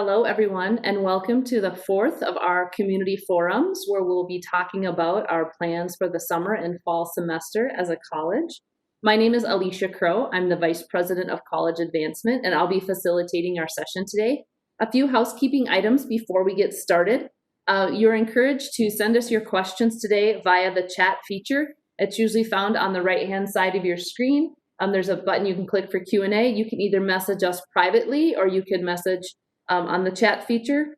Hello, everyone, and welcome to the fourth of our community forums where we'll be talking about our plans for the summer and fall semester as a college. My name is Alicia Crow. I'm the Vice President of College Advancement, and I'll be facilitating our session today. A few housekeeping items before we get started. You're encouraged to send us your questions today via the chat feature. It's usually found on the right-hand side of your screen. There's a button you can click for Q&A. You can either message us privately or you can message on the chat feature.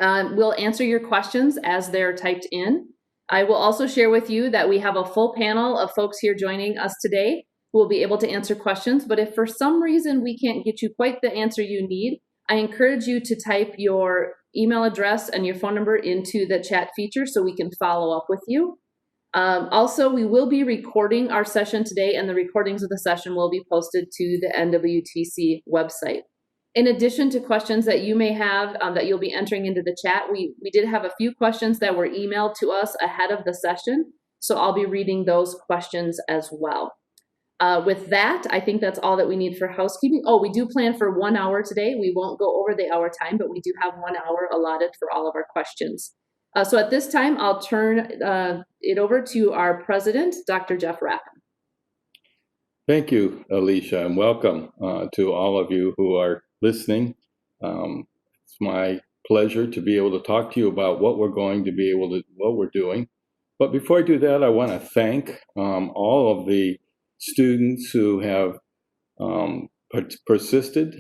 We'll answer your questions as they're typed in. I will also share with you that we have a full panel of folks here joining us today who will be able to answer questions, but if for some reason we can't get you quite the answer you need, I encourage you to type your email address and your phone number into the chat feature so we can follow up with you. Also, we will be recording our session today, and the recordings of the session will be posted to the NWTC website. In addition to questions that you may have that you'll be entering into the chat, we did have a few questions that were emailed to us ahead of the session, so I'll be reading those questions as well. With that, I think that's all that we need for housekeeping. Oh, we do plan for 1 hour today. We won't go over the hour time, but we do have 1 hour allotted for all of our questions. So at this time, I'll turn it over to our president, Dr. Jeff Rappin. Thank you, Alicia, and welcome to all of you who are listening. It's my pleasure to be able to talk to you about what we're doing. But before I do that, I want to thank all of the students who have persisted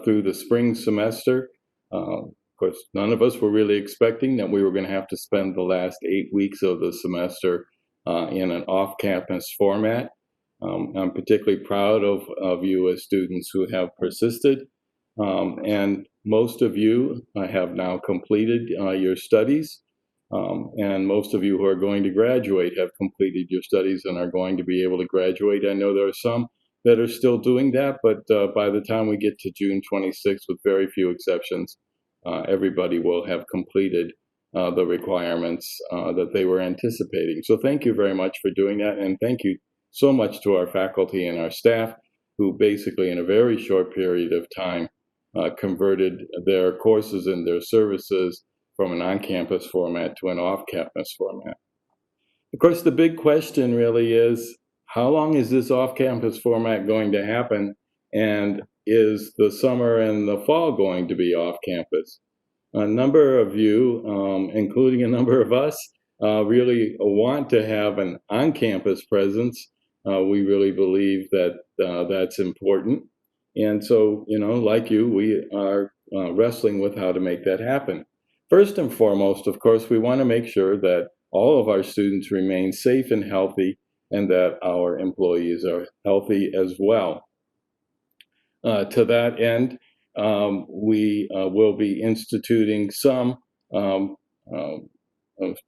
through the spring semester. Of course, none of us were really expecting that we were going to have to spend the last 8 weeks of the semester in an off-campus format. I'm particularly proud of you as students who have persisted. And most of you have now completed your studies, and most of you who are going to graduate have completed your studies and are going to be able to graduate. I know there are some that are still doing that, but by the time we get to June 26th, with very few exceptions, everybody will have completed the requirements that they were anticipating. So thank you very much for doing that, and thank you so much to our faculty and our staff who basically in a very short period of time converted their courses and their services from an on-campus format to an off-campus format. Of course, the big question really is, how long is this off-campus format going to happen? And is the summer and the fall going to be off-campus? A number of you, including a number of us, really want to have an on-campus presence. We really believe that that's important. And so, like you, we are wrestling with how to make that happen. First and foremost, of course, we want to make sure that all of our students remain safe and healthy and that our employees are healthy as well. To that end, we will be instituting some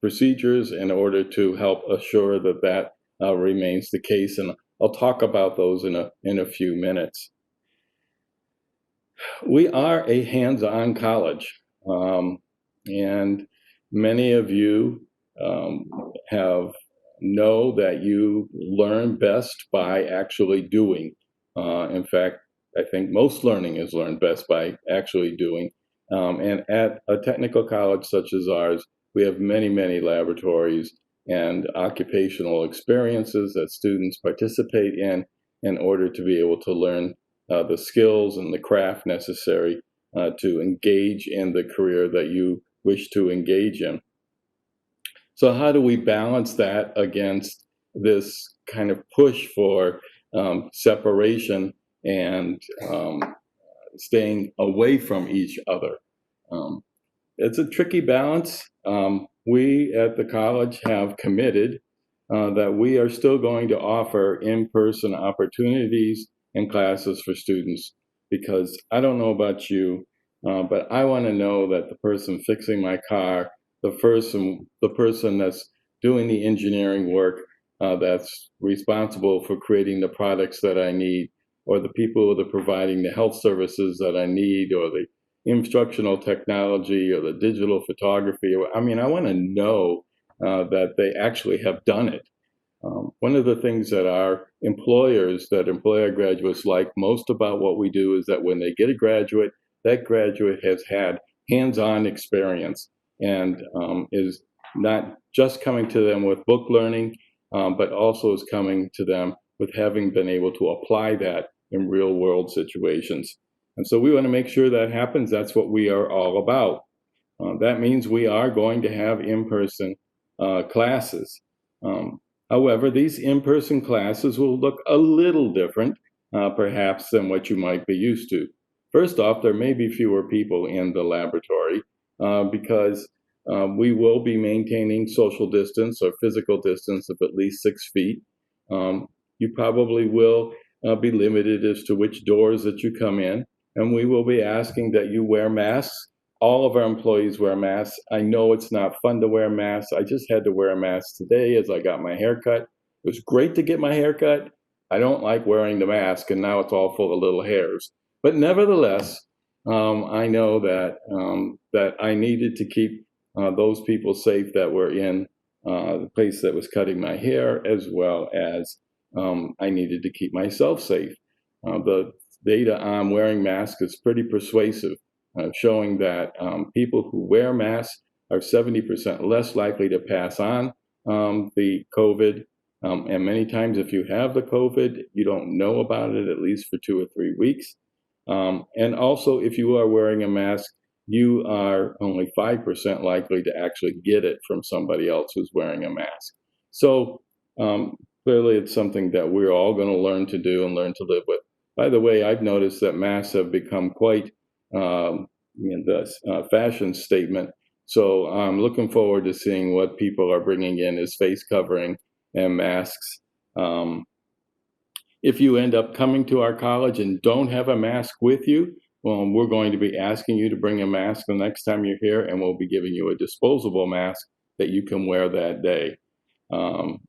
procedures in order to help assure that that remains the case, and I'll talk about those in a few minutes. We are a hands-on college, and many of you know that you learn best by actually doing. In fact, I think most learning is learned best by actually doing. And at a technical college such as ours, we have many, many laboratories and occupational experiences that students participate in order to be able to learn the skills and the craft necessary to engage in the career that you wish to engage in. So how do we balance that against this kind of push for separation and staying away from each other? It's a tricky balance. We at the college have committed that we are still going to offer in-person opportunities and classes for students, because I don't know about you, but I want to know that the person fixing my car, the person that's doing the engineering work, that's responsible for creating the products that I need, or the people that are providing the health services that I need, or the instructional technology, or the digital photography. I want to know that they actually have done it. One of the things that our employers that employ our graduates like most about what we do is that when they get a graduate, that graduate has had hands-on experience and is not just coming to them with book learning, but also is coming to them with having been able to apply that in real-world situations. And so we want to make sure that happens. That's what we are all about. That means we are going to have in-person classes. However, these in-person classes will look a little different, perhaps, than what you might be used to. First off, there may be fewer people in the laboratory because we will be maintaining social distance or physical distance of at least 6 feet. You probably will be limited as to which doors that you come in, and we will be asking that you wear masks. All of our employees wear masks. I know it's not fun to wear masks. I just had to wear a mask today as I got my hair cut. It was great to get my hair cut. I don't like wearing the mask, and now it's all full of little hairs. But nevertheless, I know that that I needed to keep those people safe that were in the place that was cutting my hair, as well as I needed to keep myself safe. The data on wearing masks is pretty persuasive, showing that people who wear masks are 70% less likely to pass on the COVID. And many times, if you have the COVID, you don't know about it at least for 2 or 3 weeks. And also, if you are wearing a mask, you are only 5% likely to actually get it from somebody else who's wearing a mask. So clearly, it's something that we're all going to learn to do and learn to live with. By the way, I've noticed that masks have become quite the fashion statement. So I'm looking forward to seeing what people are bringing in as face covering and masks. If you end up coming to our college and don't have a mask with you, we're going to be asking you to bring a mask the next time you're here, and we'll be giving you a disposable mask that you can wear that day.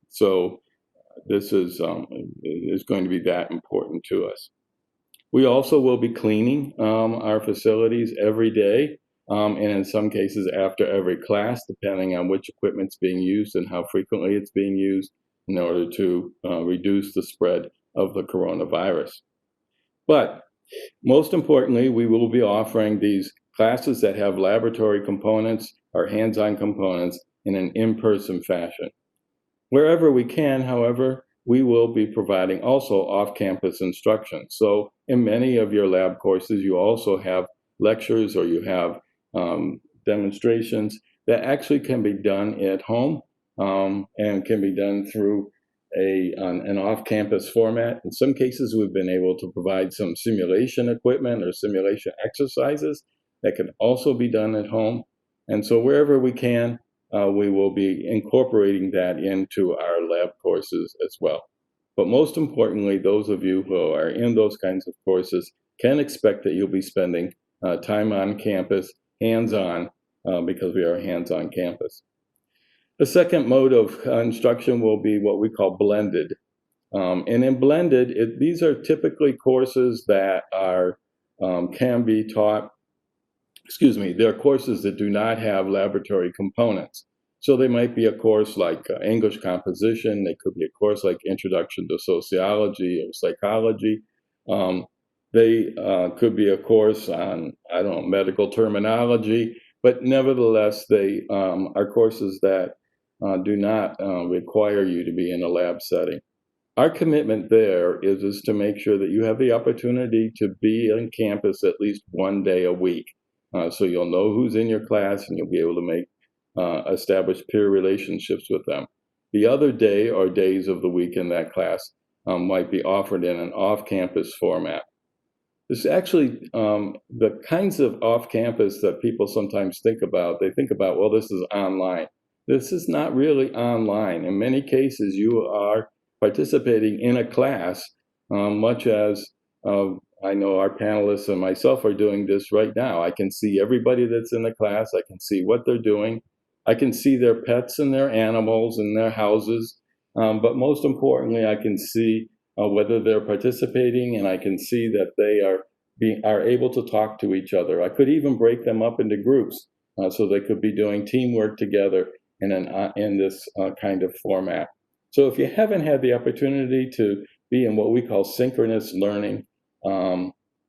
So this is going to be that important to us. We also will be cleaning our facilities every day, and in some cases after every class, depending on which equipment's being used and how frequently it's being used, in order to reduce the spread of the coronavirus. But most importantly, we will be offering these classes that have laboratory components or hands-on components in an in-person fashion. Wherever we can, however, we will be providing also off-campus instruction. So in many of your lab courses, you also have lectures or you have demonstrations that actually can be done at home and can be done through an off-campus format. In some cases, we've been able to provide some simulation equipment or simulation exercises that can also be done at home. And so wherever we can, we will be incorporating that into our lab courses as well. But most importantly, those of you who are in those kinds of courses can expect that you'll be spending time on campus, hands-on, because we are a hands-on campus. The second mode of instruction will be what we call blended. And in blended, these are typically courses that are can be taught, they're courses that do not have laboratory components. So they might be a course like English composition, they could be a course like Introduction to Sociology or Psychology. They could be a course on, medical terminology, but nevertheless, they are courses that do not require you to be in a lab setting. Our commitment there is to make sure that you have the opportunity to be on campus at least one day a week. So you'll know who's in your class and you'll be able to make establish peer relationships with them. The other day or days of the week in that class might be offered in an off-campus format. This is actually the kinds of off-campus that people sometimes think about. They think about, well, this is online. This is not really online. In many cases, you are participating in a class, much as I know our panelists and myself are doing this right now. I can see everybody that's in the class. I can see what they're doing. I can see their pets and their animals and their houses. But most importantly, I can see whether they're participating, and I can see that they are able to talk to each other. I could even break them up into groups so they could be doing teamwork together in this kind of format. So if you haven't had the opportunity to be in what we call synchronous learning,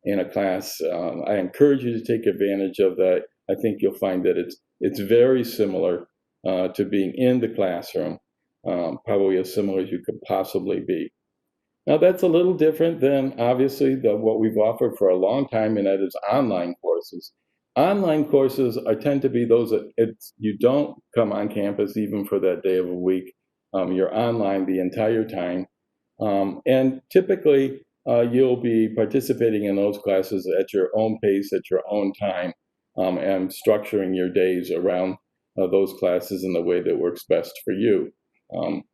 in a class. I encourage you to take advantage of that. I think you'll find that it's very similar to being in the classroom, probably as similar as you could possibly be. Now, that's a little different than obviously what we've offered for a long time, and that is online courses. Online courses tend to be those that you don't come on campus even for that day of a week. You're online the entire time. And typically, you'll be participating in those classes at your own pace, at your own time, and structuring your days around those classes in the way that works best for you.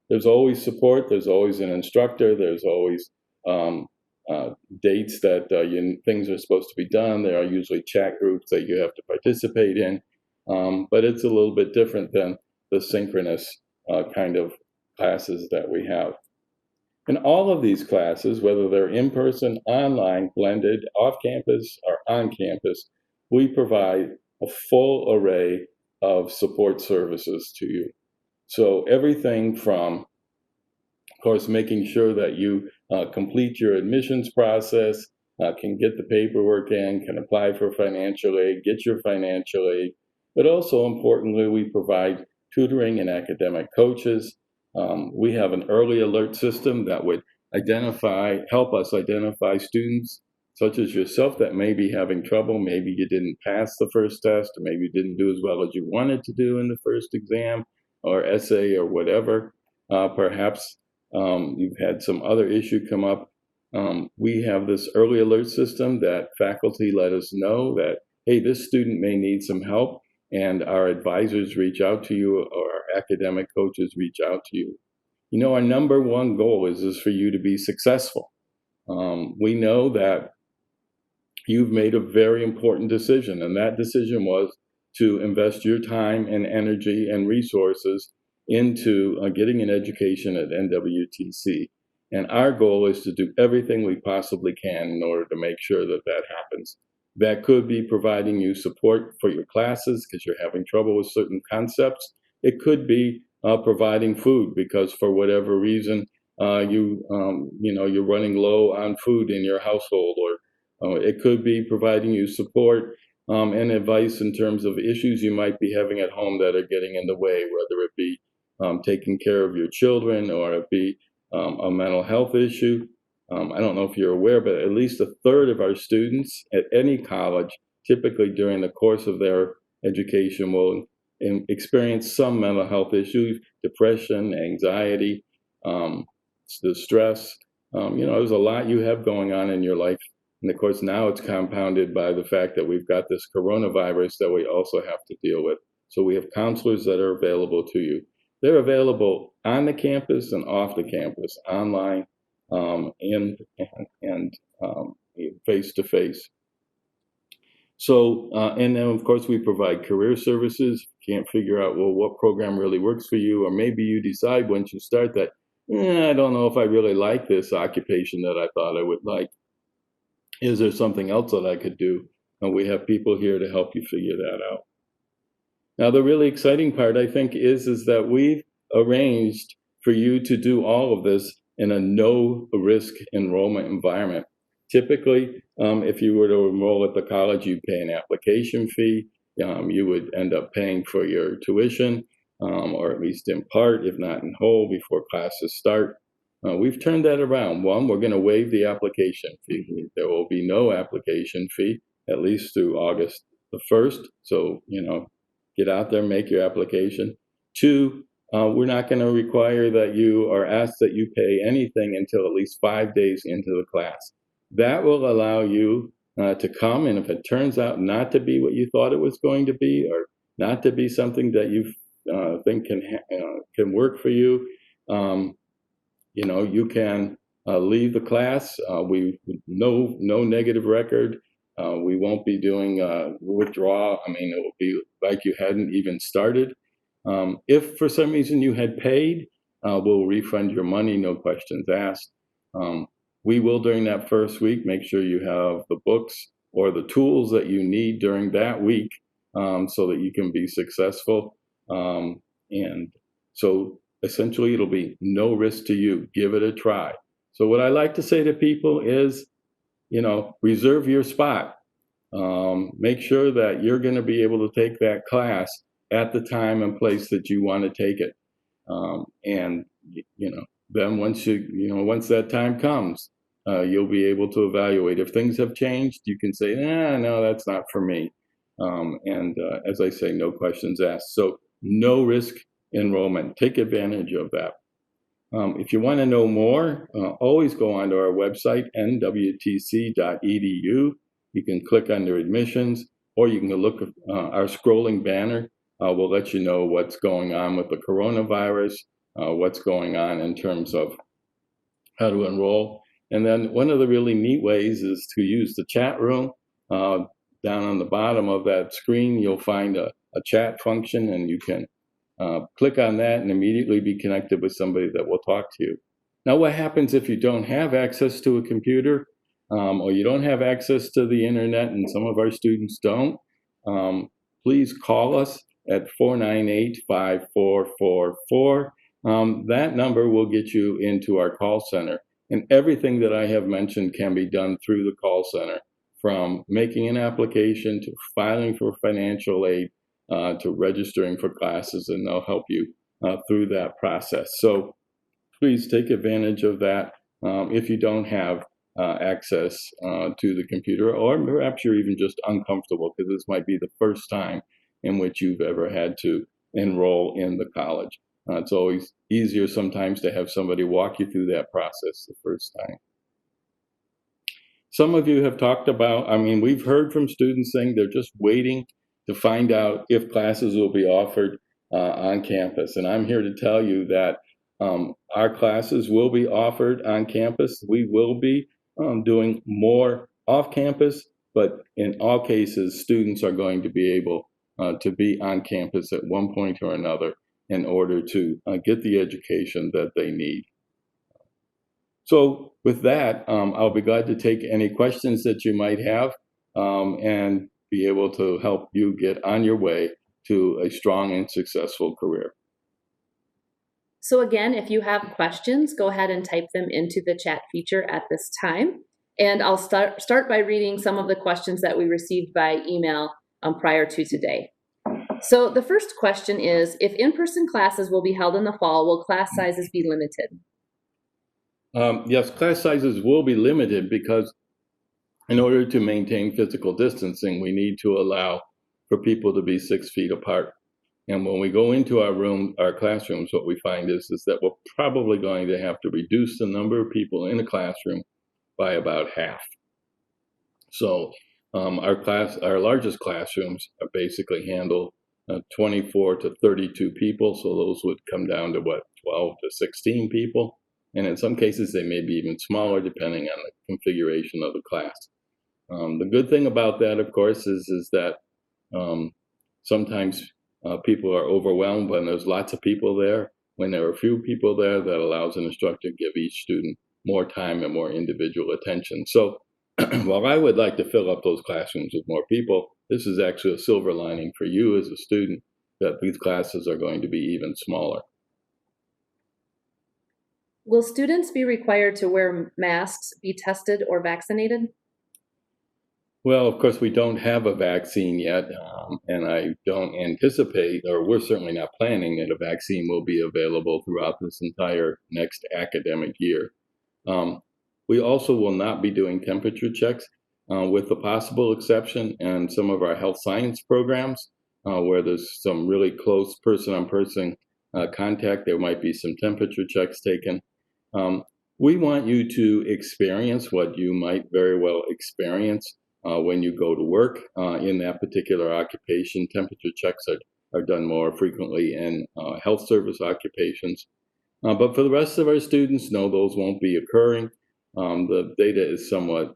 There's always support, there's always an instructor, there's always um, dates that things are supposed to be done. There are usually chat groups that you have to participate in, but it's a little bit different than the synchronous kind of classes that we have. In all of these classes, whether they're in person, online, blended, off campus, or on campus, we provide a full array of support services to you. So everything from, of course, making sure that you complete your admissions process, can get the paperwork in, can apply for financial aid, get your financial aid, but also importantly, we provide tutoring and academic coaches. We have an early alert system that would help us identify students such as yourself that may be having trouble. Maybe you didn't pass the first test, or maybe you didn't do as well as you wanted to do in the first exam or essay or whatever. Perhaps you've had some other issue come up. We have this early alert system that faculty let us know that, hey, this student may need some help, and our advisors reach out to you, or our academic coaches reach out to you. You know, our number one goal is for you to be successful. We know that you've made a very important decision, and that decision was to invest your time and energy and resources into getting an education at NWTC. And our goal is to do everything we possibly can in order to make sure that that happens. That could be providing you support for your classes because you're having trouble with certain concepts. It could be providing food because for whatever reason you're running low on food in your household, or it could be providing you support and advice in terms of issues you might be having at home that are getting in the way, whether it be taking care of your children or it be a mental health issue. I don't know if you're aware, but at least a third of our students at any college, typically during the course of their education, will experience some mental health issues, depression, anxiety, the stress. There's a lot you have going on in your life. And of course, now it's compounded by the fact that we've got this coronavirus that we also have to deal with. So we have counselors that are available to you. They're available on the campus and off the campus, online and face to face. So, and then of course we provide career services. Can't figure out, well, what program really works for you, or maybe you decide once you start that, I don't know if I really like this occupation that I thought I would like. Is there something else that I could do? And we have people here to help you figure that out. Now, the really exciting part, I think, is that we've arranged for you to do all of this in a no-risk enrollment environment. Typically, if you were to enroll at the college, you pay an application fee. You would end up paying for your tuition, or at least in part, if not in whole, before classes start. We've turned that around. One, we're going to waive the application fee. There will be no application fee, at least through August the 1st. So, get out there, make your application. Two, we're not going to require that you are asked that you pay anything until at least 5 days into the class. That will allow you to come, and if it turns out not to be what you thought it was going to be, or not to be something that you think can work for you, you can leave the class. We no negative record. We won't be doing withdrawal. It will be like you hadn't even started. If for some reason you had paid, we'll refund your money, no questions asked. We will, during that first week, make sure you have the books or the tools that you need during that week so that you can be successful. And so essentially, it'll be no risk to you. Give it a try. So what I like to say to people is, reserve your spot. Make sure that you're going to be able to take that class at the time and place that you want to take it. And then once that time comes, you'll be able to evaluate. If things have changed, you can say, no, that's not for me. As I say, no questions asked. So no risk enrollment. Take advantage of that. If you want to know more, always go onto our website, nwtc.edu. You can click under admissions, or you can look at our scrolling banner. We'll let you know what's going on with the coronavirus, what's going on in terms of how to enroll. And then one of the really neat ways is to use the chat room. Down on the bottom of that screen, you'll find a chat function, and you can click on that and immediately be connected with somebody that will talk to you. Now, what happens if you don't have access to a computer, or you don't have access to the internet, and some of our students don't? Please call us at 498-5444. That number will get you into our call center. And everything that I have mentioned can be done through the call center, from making an application to filing for financial aid, to registering for classes, and they'll help you through that process. So please take advantage of that if you don't have access to the computer, or perhaps you're even just uncomfortable because this might be the first time in which you've ever had to enroll in the college. It's always easier sometimes to have somebody walk you through that process the first time. Some of you have talked about, we've heard from students saying they're just waiting to find out if classes will be offered on campus. And I'm here to tell you that our classes will be offered on campus. We will be doing more off campus, but in all cases, students are going to be able to be on campus at one point or another in order to get the education that they need. So with that, I'll be glad to take any questions that you might have and be able to help you get on your way to a strong and successful career. So again, if you have questions, go ahead and type them into the chat feature at this time. And I'll start by reading some of the questions that we received by email prior to today. So the first question is, if in-person classes will be held in the fall, will class sizes be limited? Yes, class sizes will be limited because in order to maintain physical distancing, we need to allow for people to be 6 feet apart. And when we go into our classrooms, what we find is that we're probably going to have to reduce the number of people in a classroom by about half. So our largest classrooms are basically handle 24 to 32 people. So those would come down to 12 to 16 people. And in some cases, they may be even smaller depending on the configuration of the class. The good thing about that, of course, is that sometimes people are overwhelmed when there's lots of people there. When there are few people there, that allows an instructor to give each student more time and more individual attention. So while I would like to fill up those classrooms with more people, this is actually a silver lining for you as a student, that these classes are going to be even smaller. Will students be required to wear masks, be tested, or vaccinated? Well, of course, we don't have a vaccine yet, and I don't anticipate, or we're certainly not planning, that a vaccine will be available throughout this entire next academic year. We also will not be doing temperature checks, with the possible exception in some of our health science programs, where there's some really close person-on-person contact. There might be some temperature checks taken. We want you to experience what you might very well experience when you go to work in that particular occupation. Temperature checks are done more frequently in health service occupations. But for the rest of our students, no, those won't be occurring. The data is somewhat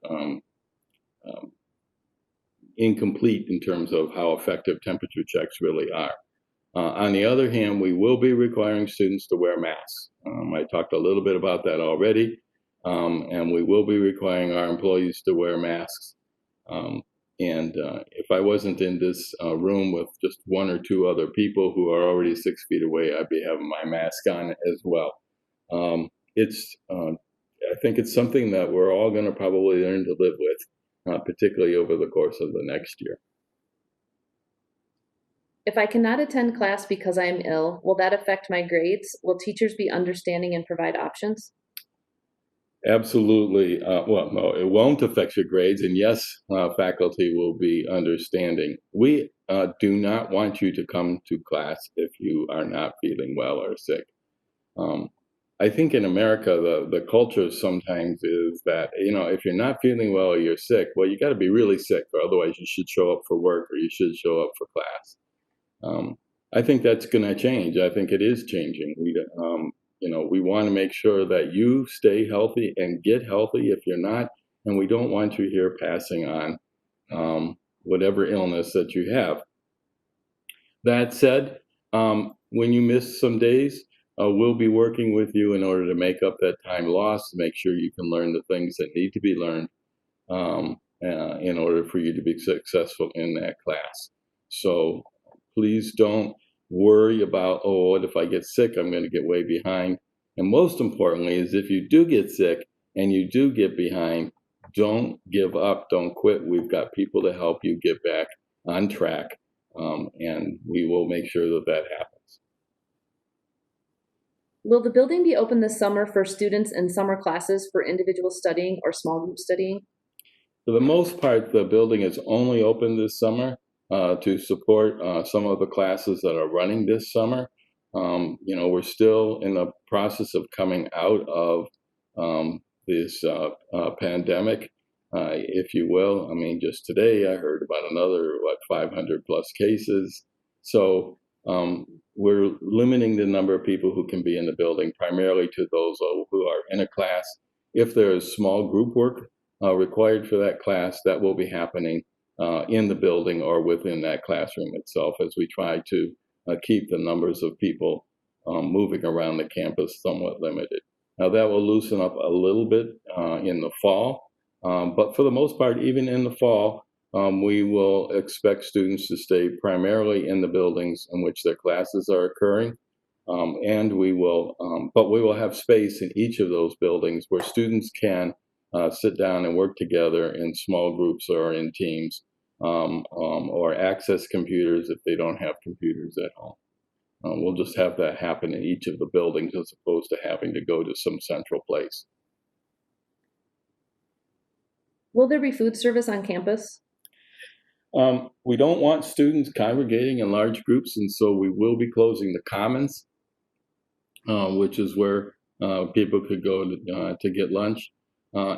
incomplete in terms of how effective temperature checks really are. On the other hand, we will be requiring students to wear masks. I talked a little bit about that already, and we will be requiring our employees to wear masks. If I wasn't in this room with just one or two other people who are already 6 feet away, I'd be having my mask on as well. It's I think it's something that we're all going to probably learn to live with, particularly over the course of the next year. If I cannot attend class because I am ill, will that affect my grades? Will teachers be understanding and provide options? Absolutely. Well, no, it won't affect your grades. And yes, faculty will be understanding. We do not want you to come to class if you are not feeling well or sick. Um, I think in America, the culture sometimes is that, if you're not feeling well or you're sick, well, you got to be really sick, or otherwise you should show up for work or you should show up for class. I think that's going to change. I think it is changing. We want to make sure that you stay healthy and get healthy if you're not, and we don't want you here passing on whatever illness that you have. That said, when you miss some days, we'll be working with you in order to make up that time lost, to make sure you can learn the things that need to be learned in order for you to be successful in that class. So please don't worry about, oh, what if I get sick? I'm going to get way behind. And most importantly is if you do get sick and you do get behind, don't give up, don't quit. We've got people to help you get back on track, and we will make sure that that happens. Will the building be open this summer for students in summer classes for individual studying or small group studying? For the most part, the building is only open this summer to support some of the classes that are running this summer. We're still in the process of coming out of this pandemic, if you will. I mean, just today I heard about another, 500 plus cases. So we're limiting the number of people who can be in the building primarily to those who are in a class. If there is small group work required for that class, that will be happening in the building or within that classroom itself as we try to keep the numbers of people moving around the campus somewhat limited. Now that will loosen up a little bit in the fall, but for the most part, even in the fall, we will expect students to stay primarily in the buildings in which their classes are occurring. But we will have space in each of those buildings where students can sit down and work together in small groups or in teams, or access computers if they don't have computers at home. We'll just have that happen in each of the buildings as opposed to having to go to some central place. Will there be food service on campus? We don't want students congregating in large groups, and so we will be closing the commons, which is where people could go to get lunch.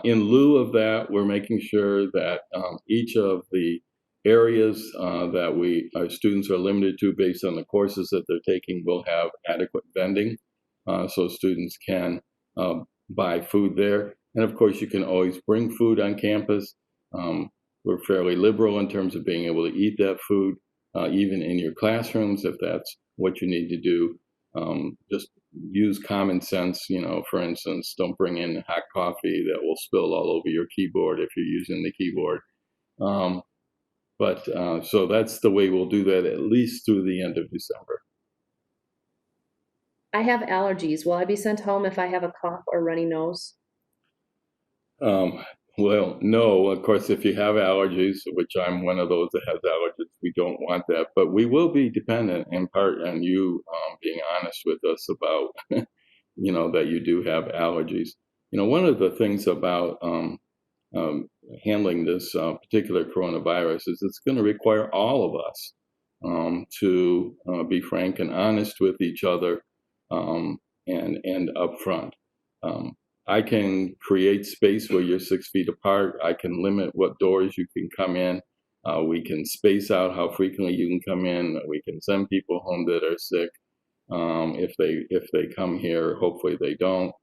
In lieu of that, we're making sure that each of the areas that our students are limited to based on the courses that they're taking will have adequate vending, so students can buy food there. And of course, you can always bring food on campus. We're fairly liberal in terms of being able to eat that food, even in your classrooms, if that's what you need to do. Just use common sense, for instance, don't bring in hot coffee that will spill all over your keyboard if you're using the keyboard. So that's the way we'll do that at least through the end of December. I have allergies. Will I be sent home if I have a cough or runny nose? Well, no, of course, if you have allergies, which I'm one of those that has allergies, we don't want that. But we will be dependent in part on you being honest with us about, that you do have allergies. One of the things about handling this particular coronavirus is it's going to require all of us to be frank and honest with each other and upfront. I can create space where you're 6 feet apart. I can limit what doors you can come in. We can space out how frequently you can come in. We can send people home that are sick if they come here. Hopefully they don't.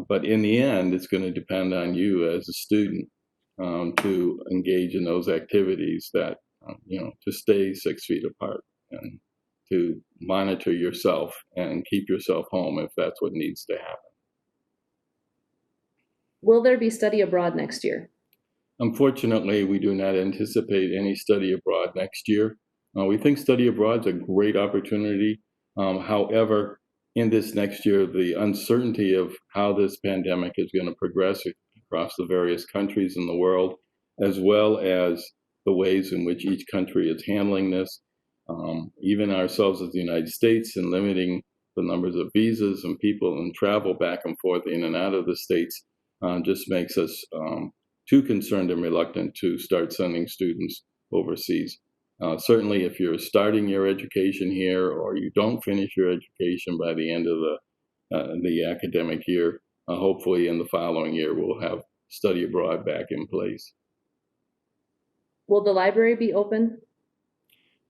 But in the end, it's going to depend on you as a student to engage in those activities that, to stay 6 feet apart and to monitor yourself and keep yourself home if that's what needs to happen. Will there be study abroad next year? Unfortunately, we do not anticipate any study abroad next year. We think study abroad is a great opportunity. However, in this next year, the uncertainty of how this pandemic is going to progress across the various countries in the world, as well as the ways in which each country is handling this, even ourselves as the United States, and limiting the numbers of visas and people and travel back and forth in and out of the states, just makes us too concerned and reluctant to start sending students overseas. Certainly, if you're starting your education here or you don't finish your education by the end of the academic year, hopefully in the following year we'll have study abroad back in place. Will the library be open?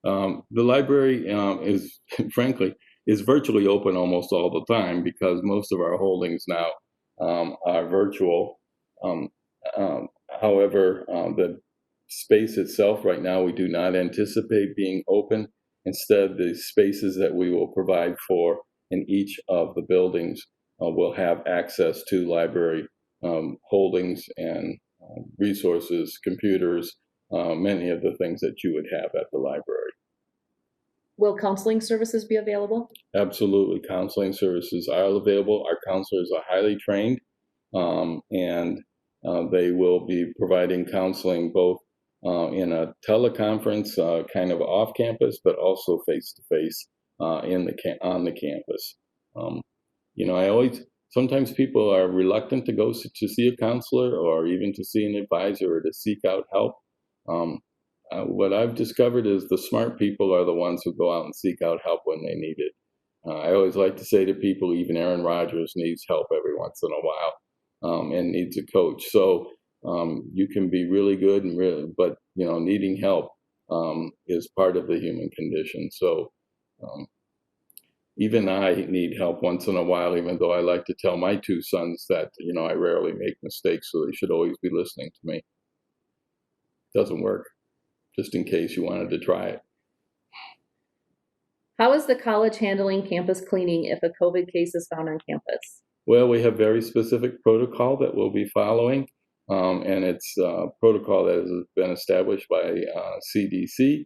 The library is, frankly, is virtually open almost all the time because most of our holdings now are virtual. However, the space itself right now, we do not anticipate being open. Instead, the spaces that we will provide for in each of the buildings will have access to library holdings and resources, computers, many of the things that you would have at the library. Will counseling services be available? Absolutely. Counseling services are available. Our counselors are highly trained, and they will be providing counseling both in a teleconference kind of off campus, but also face-to-face on the campus. Sometimes people are reluctant to go to see a counselor or even to see an advisor or to seek out help. What I've discovered is the smart people are the ones who go out and seek out help when they need it. I always like to say to people, even Aaron Rodgers needs help every once in a while and needs a coach. So you can be really good but needing help is part of the human condition. So even I need help once in a while, even though I like to tell my two sons that I rarely make mistakes, so they should always be listening to me. Doesn't work. Just in case you wanted to try it. How is the college handling campus cleaning if a COVID case is found on campus? Well, we have very specific protocol that we'll be following, and it's a protocol that has been established by CDC.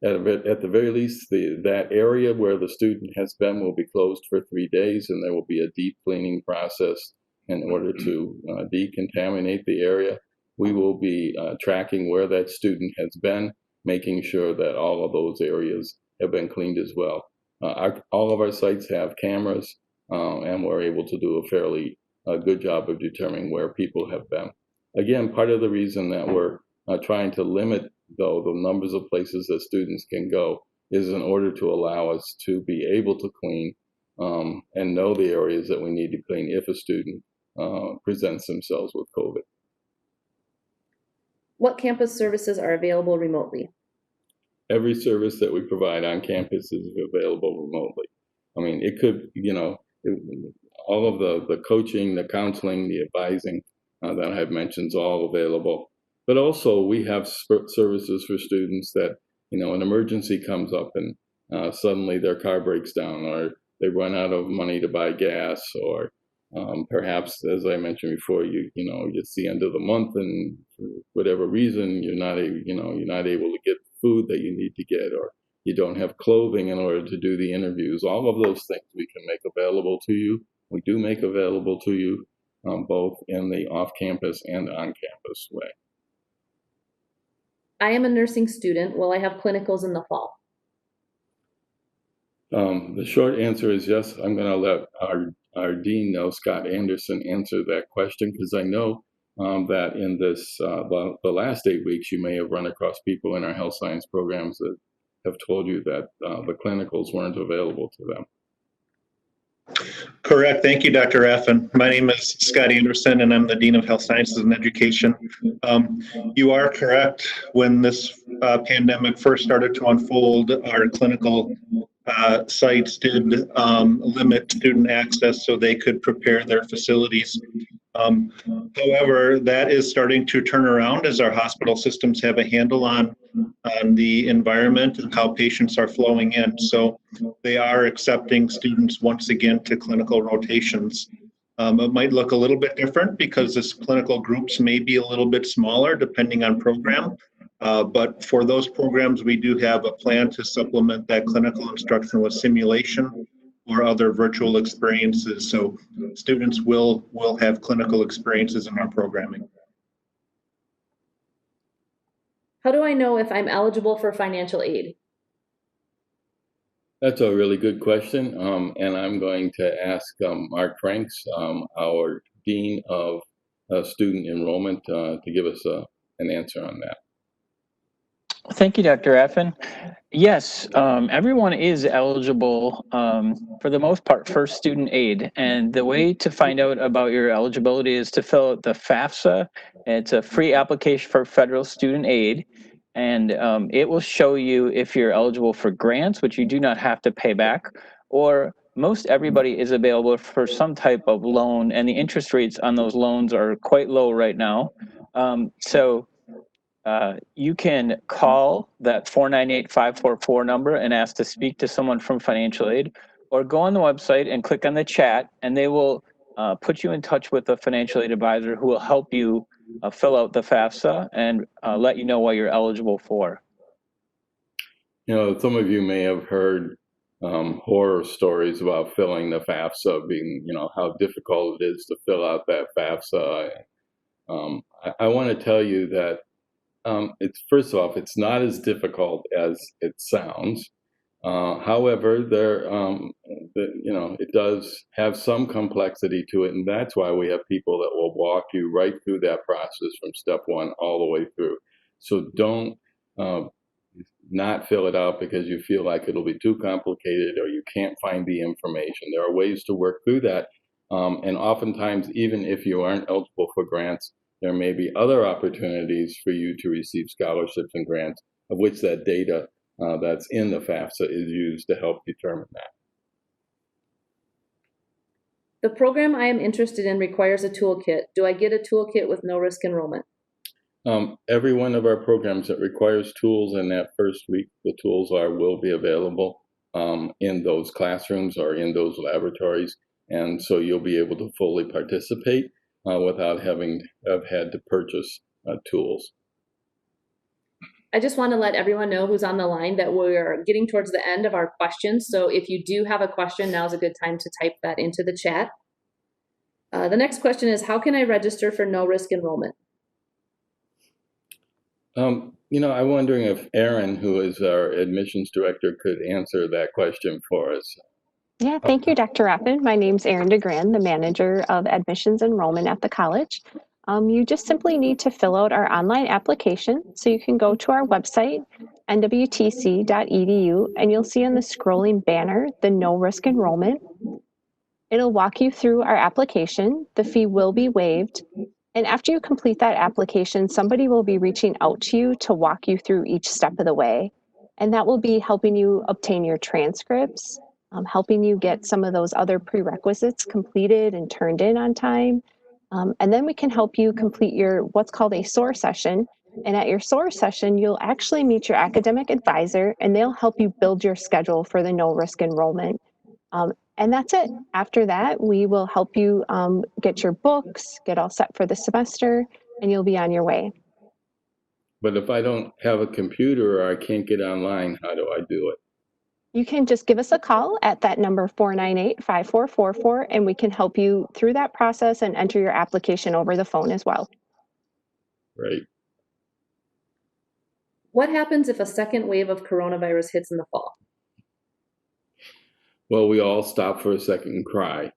At the very least, that area where the student has been will be closed for 3 days, and there will be a deep cleaning process in order to decontaminate the area. We will be tracking where that student has been, making sure that all of those areas have been cleaned as well. All of our sites have cameras, and we're able to do a fairly good job of determining where people have been. Again, part of the reason that we're trying to limit, though, the numbers of places that students can go is in order to allow us to be able to clean and know the areas that we need to clean if a student presents themselves with COVID. What campus services are available remotely? Every service that we provide on campus is available remotely. I mean, it could, all of the coaching, the counseling, the advising that I have mentioned is all available. But also we have services for students that, an emergency comes up and suddenly their car breaks down or they run out of money to buy gas, or perhaps, as I mentioned before, it's the end of the month and for whatever reason you're not able to get food that you need to get, or you don't have clothing in order to do the interviews. All of those things we can make available to you. We do make available to you both in the off-campus and on-campus way. I am a nursing student. Will I have clinicals in the fall? The short answer is yes. I'm going to let our dean know, Scott Anderson, answer that question, because I know that in this the last 8 weeks you may have run across people in our health science programs that have told you that the clinicals weren't available to them. Correct. Thank you, Dr. F. My name is Scott Anderson, and I'm the Dean of Health Sciences and Education. You are correct. When this pandemic first started to unfold, our clinical sites did limit student access so they could prepare their facilities. However, that is starting to turn around as our hospital systems have a handle on the environment and how patients are flowing in. So they are accepting students once again to clinical rotations. It might look a little bit different because this clinical groups may be a little bit smaller depending on program. But for those programs, we do have a plan to supplement that clinical instruction with simulation or other virtual experiences. So students will have clinical experiences in our programming. How do I know if I'm eligible for financial aid? That's a really good question, and I'm going to ask Mark Franks, our Dean of Student Enrollment, to give us an answer on that. Thank you, Dr. Effen. Yes, everyone is eligible for the most part for student aid. And the way to find out about your eligibility is to fill out the FAFSA. It's a free application for federal student aid. And it will show you if you're eligible for grants, which you do not have to pay back, or most everybody is available for some type of loan. And the interest rates on those loans are quite low right now. You can call that 498-544 number and ask to speak to someone from financial aid, or go on the website and click on the chat, and they will put you in touch with a financial aid advisor who will help you fill out the FAFSA and let you know what you're eligible for. You know, some of you may have heard horror stories about filling the FAFSA, being, you know, how difficult it is to fill out that FAFSA. I want to tell you that it's, first off, it's not as difficult as it sounds. However, you know, it does have some complexity to it, and that's why we have people that will walk you right through that process from step one all the way through. So don't not fill it out because you feel like it'll be too complicated or you can't find the information. There are ways to work through that, and oftentimes, even if you aren't eligible for grants, there may be other opportunities for you to receive scholarships and grants, of which that data that's in the FAFSA is used to help determine that. The program I am interested in requires a toolkit. Do I get a toolkit with no risk enrollment? Every one of our programs that requires tools in that first week, the tools will be available in those classrooms or in those laboratories. And so you'll be able to fully participate without having had to purchase tools. I just want to let everyone know who's on the line that we're getting towards the end of our questions. So if you do have a question, now's a good time to type that into the chat. The next question is, how can I register for no risk enrollment? You know, I'm wondering if Erin, who is our admissions director, could answer that question for us. Yeah, thank you, Dr. Rappin. My name's Erin DeGran, the manager of admissions enrollment at the college. You just simply need to fill out our online application. So you can go to our website, nwtc.edu, and you'll see on the scrolling banner, the no risk enrollment. It'll walk you through our application. The fee will be waived. And after you complete that application, somebody will be reaching out to you to walk you through each step of the way. And that will be helping you obtain your transcripts, helping you get some of those other prerequisites completed and turned in on time. And then we can help you complete your what's called a SOAR session. And at your SOAR session, you'll actually meet your academic advisor, and they'll help you build your schedule for the no risk enrollment. And that's it. After that, we will help you get your books, get all set for the semester, and you'll be on your way. But if I don't have a computer or I can't get online, how do I do it? You can just give us a call at that number 498-5444, and we can help you through that process and enter your application over the phone as well. Right. What happens if a second wave of coronavirus hits in the fall? Well, we all stop for a second and cry.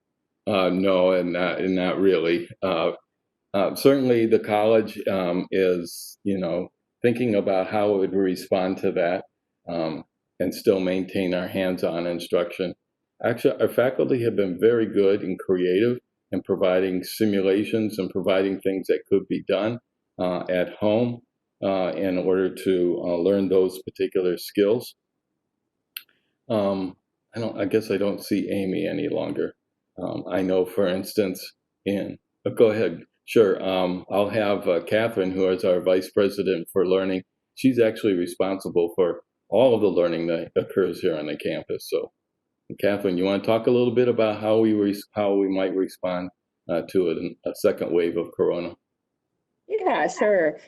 No, and not really. Certainly, the college is, you know, thinking about how it would respond to that and still maintain our hands-on instruction. Actually, our faculty have been very good and creative in providing simulations and providing things that could be done at home in order to learn those particular skills. I guess I don't see Amy any longer. I know, for instance, go ahead. Sure. I'll have Catherine, who is our vice president for learning. She's actually responsible for all of the learning that occurs here on the campus. So, Catherine, you want to talk a little bit about how we might respond to a second wave of corona? Yeah, sure.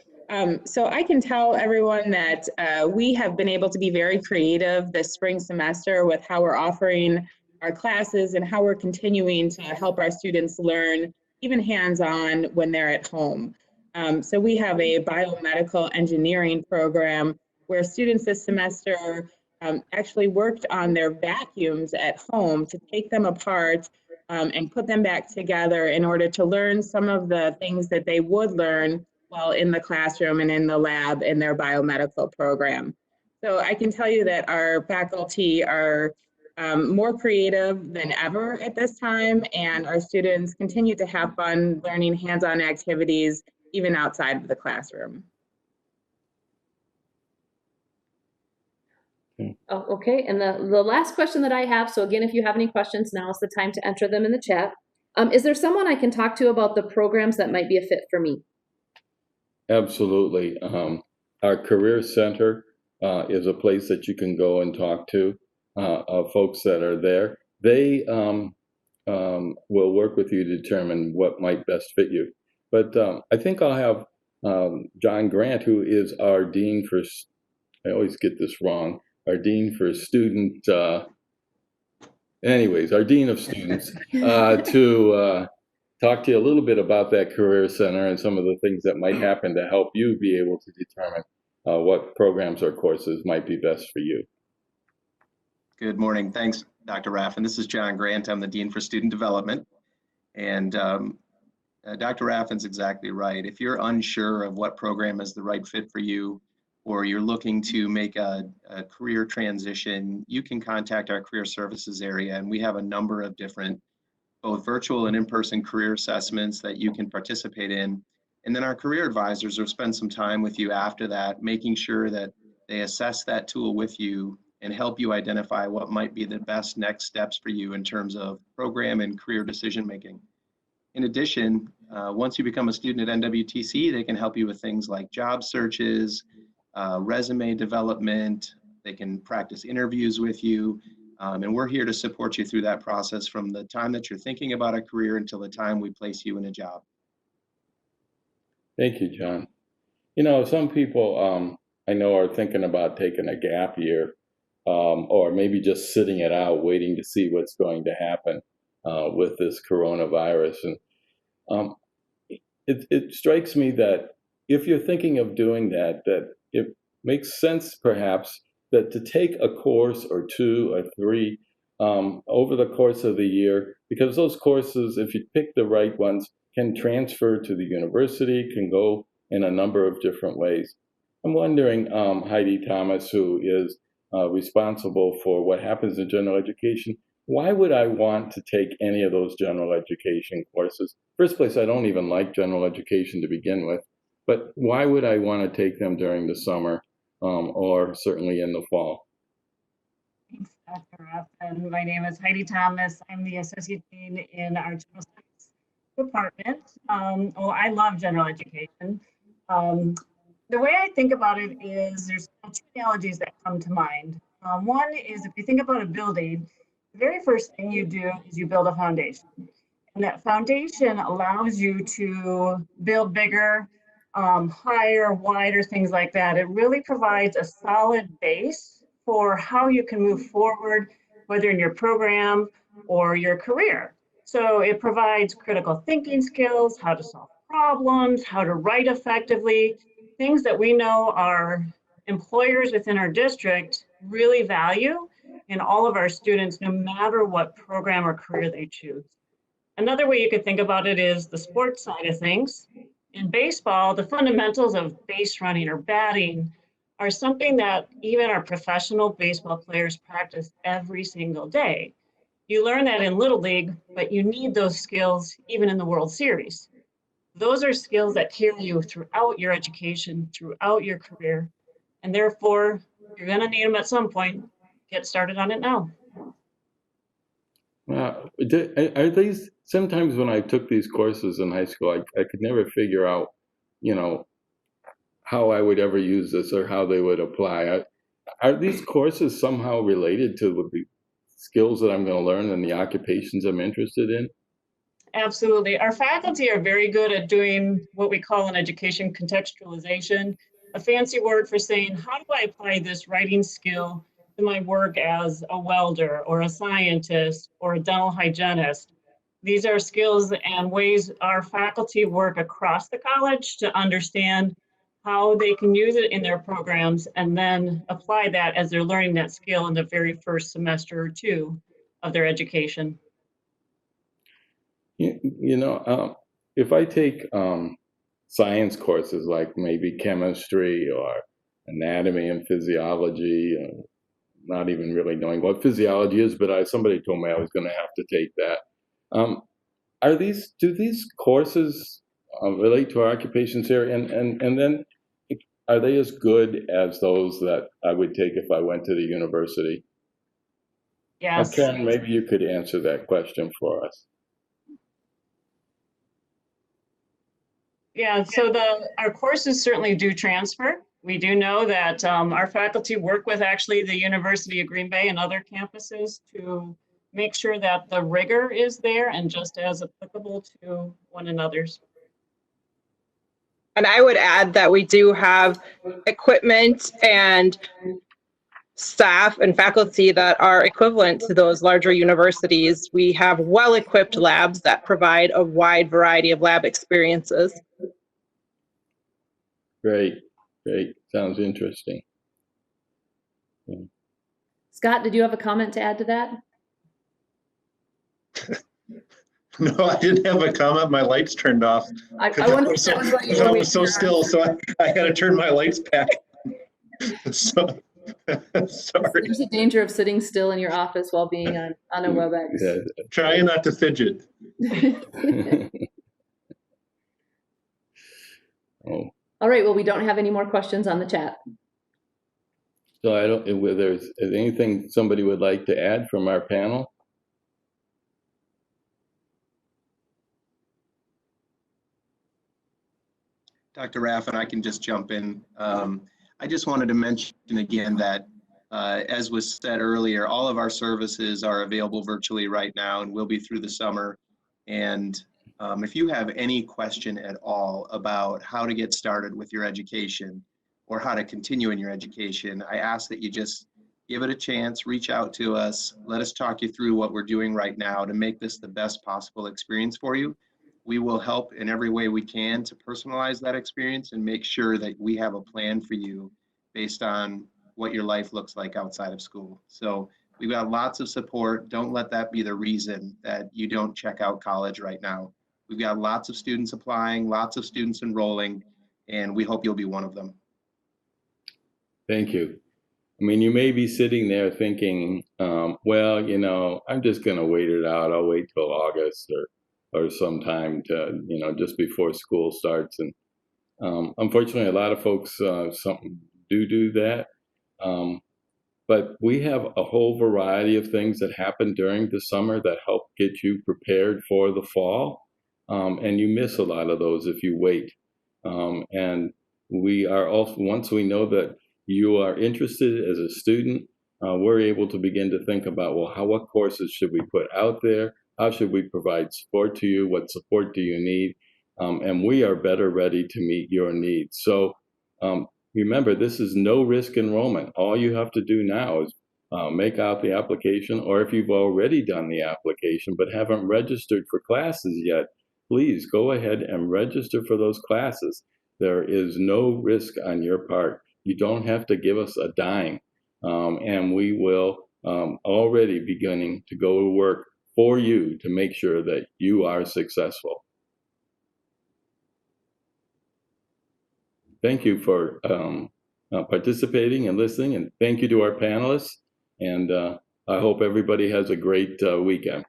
So I can tell everyone that we have been able to be very creative this spring semester with how we're offering our classes and how we're continuing to help our students learn even hands-on when they're at home. So we have a biomedical engineering program where students this semester actually worked on their vacuums at home to take them apart and put them back together in order to learn some of the things that they would learn while in the classroom and in the lab in their biomedical program. So I can tell you that our faculty are more creative than ever at this time, and our students continue to have fun learning hands-on activities even outside of the classroom. Oh, okay, and the last question that I have, so again, if you have any questions, now is the time to enter them in the chat. Is there someone I can talk to about the programs that might be a fit for me? Absolutely. Our Career Center is a place that you can go and talk to folks that are there. They will work with you to determine what might best fit you. But I think I'll have John Grant, who is our Dean for, I always get this wrong, our Dean for Student, our Dean of Students, to talk to you a little bit about that Career Center and some of the things that might happen to help you be able to determine what programs or courses might be best for you. Good morning. Thanks, Dr. Raffin. This is John Grant. I'm the Dean for Student Development. And Dr. Raffin's exactly right. If you're unsure of what program is the right fit for you, or you're looking to make a career transition, you can contact our career services area, and we have a number of different both virtual and in-person career assessments that you can participate in. And then our career advisors will spend some time with you after that, making sure that they assess that tool with you and help you identify what might be the best next steps for you in terms of program and career decision making. In addition, once you become a student at NWTC, they can help you with things like job searches, resume development. They can practice interviews with you. And we're here to support you through that process from the time that you're thinking about a career until the time we place you in a job. Thank you, John. You know, some people I know are thinking about taking a gap year or maybe just sitting it out, waiting to see what's going to happen with this coronavirus. And it strikes me that if you're thinking of doing that, that it makes sense perhaps that to take a course or two or three over the course of the year, because those courses, if you pick the right ones, can transfer to the university, can go in a number of different ways. I'm wondering, Heidi Thomas, who is responsible for what happens in general education, why would I want to take any of those general education courses? First place, I don't even like general education to begin with, but why would I want to take them during the summer or certainly in the fall? Thanks, Dr. Raffin. My name is Heidi Thomas. I'm the Associate Dean in our General Studies Department. I love general education. The way I think about it is there's two analogies that come to mind. One is if you think about a building, the very first thing you do is you build a foundation. And that foundation allows you to build bigger, higher, wider, things like that. It really provides a solid base for how you can move forward, whether in your program or your career. So it provides critical thinking skills, how to solve problems, how to write effectively, things that we know our employers within our district really value in all of our students, no matter what program or career they choose. Another way you could think about it is the sports side of things. In baseball, the fundamentals of base running or batting are something that even our professional baseball players practice every single day. You learn that in Little League, but you need those skills even in the World Series. Those are skills that carry you throughout your education, throughout your career, and therefore you're going to need them at some point. Get started on it now. Are these, sometimes when I took these courses in high school, I could never figure out, you know, how I would ever use this or how they would apply. Are these courses somehow related to the skills that I'm going to learn and the occupations I'm interested in? Absolutely. Our faculty are very good at doing what we call in education contextualization, a fancy word for saying, how do I apply this writing skill, to my work as a welder or a scientist or a dental hygienist. These are skills and ways our faculty work across the college to understand how they can use it in their programs and then apply that as they're learning that skill in the very first semester or two of their education. If I take science courses like maybe chemistry or anatomy and physiology, not even really knowing what physiology is, but somebody told me I was going to have to take that. Do these courses relate to our occupations here? And then are they as good as those that I would take if I went to the university? Yes. Karen, maybe you could answer that question for us. Yeah, so our courses certainly do transfer. We do know that our faculty work with actually the University of Green Bay and other campuses to make sure that the rigor is there and just as applicable to one another's. And I would add that we do have equipment and staff and faculty that are equivalent to those larger universities. We have well-equipped labs that provide a wide variety of lab experiences. Great. Sounds interesting. Scott, did you have a comment to add to that? No, I didn't have a comment. My lights turned off. I wonder if that was what you I told me. was so still, so I had to turn my lights back. So, sorry. There's a danger of sitting still in your office while being on a WebEx. Yeah. Trying not to fidget. Oh. All right, well, we don't have any more questions on the chat. So I don't, if there's anything somebody would like to add from our panel? Dr. Raffin, I can just jump in. I just wanted to mention again that, as was said earlier, all of our services are available virtually right now and will be through the summer. And if you have any question at all about how to get started with your education or how to continue in your education, I ask that you just give it a chance, reach out to us, let us talk you through what we're doing right now to make this the best possible experience for you. We will help in every way we can to personalize that experience and make sure that we have a plan for you based on what your life looks like outside of school. So we've got lots of support. Don't let that be the reason that you don't check out college right now. We've got lots of students applying, lots of students enrolling, and we hope you'll be one of them. Thank you. I mean, you may be sitting there thinking, well, I'm just going to wait it out. I'll wait till August or sometime to, just before school starts. And unfortunately, a lot of folks do that. But we have a whole variety of things that happen during the summer that help get you prepared for the fall. And you miss a lot of those if you wait. And we are also, once we know that you are interested as a student, we're able to begin to think about, well, what courses should we put out there? How should we provide support to you? What support do you need? And we are better ready to meet your needs. So remember, this is no risk enrollment. All you have to do now is make out the application, or if you've already done the application but haven't registered for classes yet, please go ahead and register for those classes. There is no risk on your part. You don't have to give us a dime, and we will already beginning to go to work for you to make sure that you are successful. Thank you for participating and listening, and thank you to our panelists, and I hope everybody has a great weekend.